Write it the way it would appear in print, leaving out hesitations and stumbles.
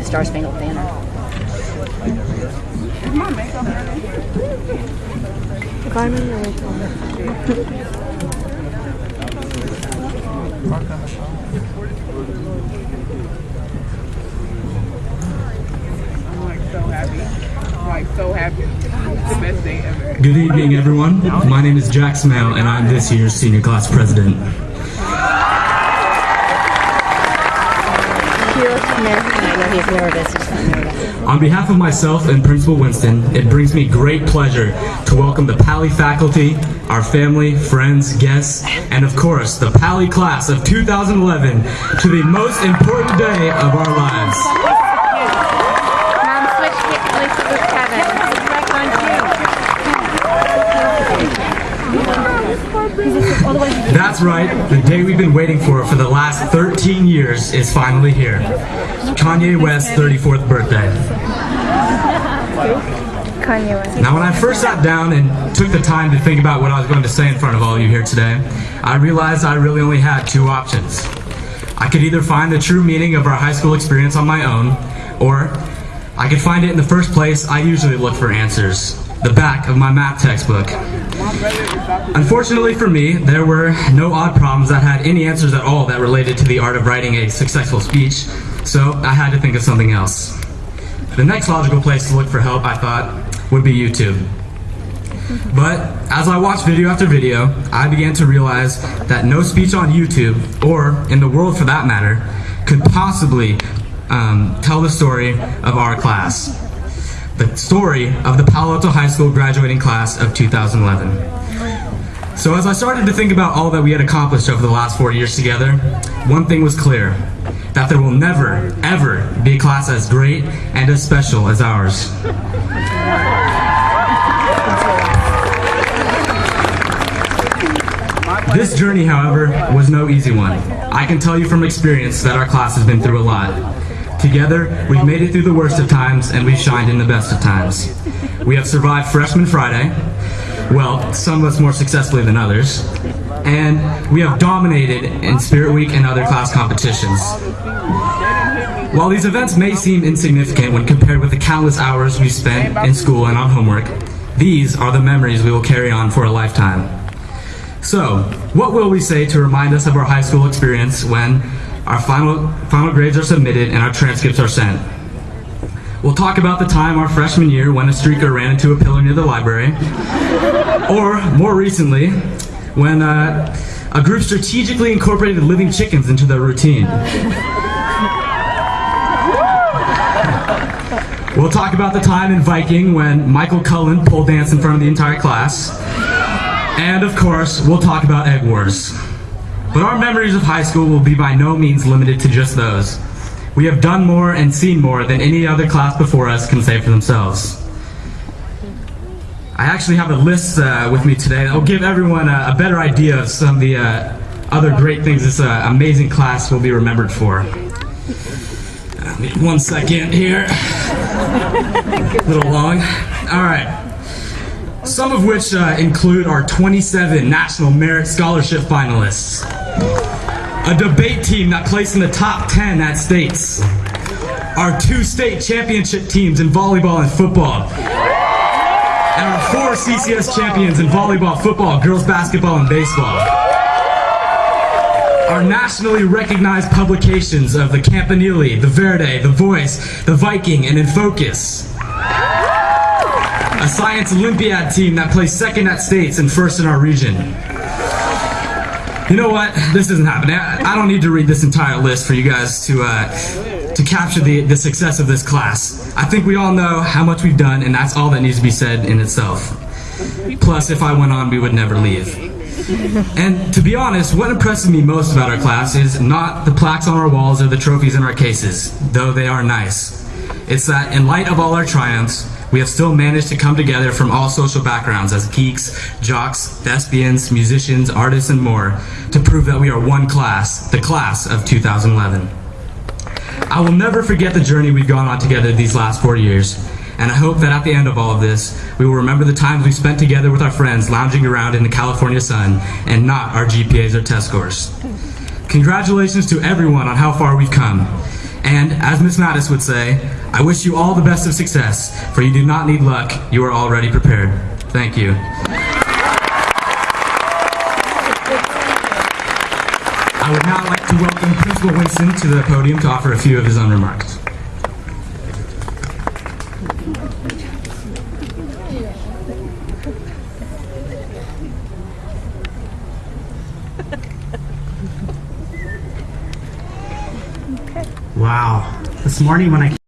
Star Spangled Banner. So happy. It's the best day ever. Good evening, everyone. My name is Jack Smale, and I'm this year's senior class president. He's nervous. On behalf of myself and Principal Winston, it brings me great pleasure to welcome the Pali faculty, our family, friends, guests, and of course, the Pali class of 2011 to the most important day of our lives. Mom, switch places with Kevin. That's right, the day we've been waiting for the last 13 years is finally here. Kanye West's 34th birthday. Kanye West. Now when I first sat down and took the time to think about what I was going to say in front of all of you here today, I realized I really only had two options. I could either find the true meaning of our high school experience on my own, or I could find it in the first place I usually look for answers, the back of my math textbook. Unfortunately for me, there were no odd problems that had any answers at all that related to the art of writing a successful speech, so I had to think of something else. The next logical place to look for help, I thought, would be YouTube. But as I watched video after video, I began to realize that no speech on YouTube, or in the world for that matter, could possibly tell the story of our class. The story of the Palo Alto High School graduating class of 2011. So as I started to think about all that we had accomplished over the last 4 years together, one thing was clear, that there will never, ever be a class as great and as special as ours. This journey, however, was no easy one. I can tell you from experience that our class has been through a lot. Together, we've made it through the worst of times, and we've shined in the best of times. We have survived Freshman Friday, well, some of us more successfully than others, and we have dominated in Spirit Week and other class competitions. While these events may seem insignificant when compared with the countless hours we've spent in school and on homework, these are the memories we will carry on for a lifetime. So, what will we say to remind us of our high school experience when our final grades are submitted and our transcripts are sent? We'll talk about the time our freshman year when a streaker ran into a pillar near the library, or more recently, when a group strategically incorporated living chickens into their routine. We'll talk about the time in Viking when Michael Cullen pole danced in front of the entire class. And of course, we'll talk about Egg Wars. But our memories of high school will be by no means limited to just those. We have done more and seen more than any other class before us can say for themselves. I actually have a list with me today that will give everyone a better idea of some of the other great things this amazing class will be remembered for. 1 second here. A little long. All right. Some of which include our 27 National Merit Scholarship finalists, a debate team that placed in the top 10 at states, our 2 state championship teams in volleyball and football, and our 4 CCS champions in volleyball, football, girls basketball, and baseball. Our nationally recognized publications of the Campanile, the Verde, the Voice, the Viking, and In Focus. A science Olympiad team that placed 2nd at states and 1st in our region. You know what? This isn't happening. I don't need to read this entire list for you guys to capture the success of this class. I think we all know how much we've done, and that's all that needs to be said in itself. Plus, if I went on, we would never leave. And to be honest, what impresses me most about our class is not the plaques on our walls or the trophies in our cases, though they are nice. It's that in light of all our triumphs, we have still managed to come together from all social backgrounds as geeks, jocks, thespians, musicians, artists, and more to prove that we are one class, the class of 2011. I will never forget the journey we've gone on together these last 4 years, and I hope that at the end of all of this, we will remember the times we spent together with our friends lounging around in the California sun and not our GPAs or test scores. Congratulations to everyone on how far we've come. And, as Miss Mattis would say, I wish you all the best of success, for you do not need luck, you are already prepared. Thank you. I would now like to welcome Principal Winston to the podium to offer a few of his own remarks. Wow. This morning when I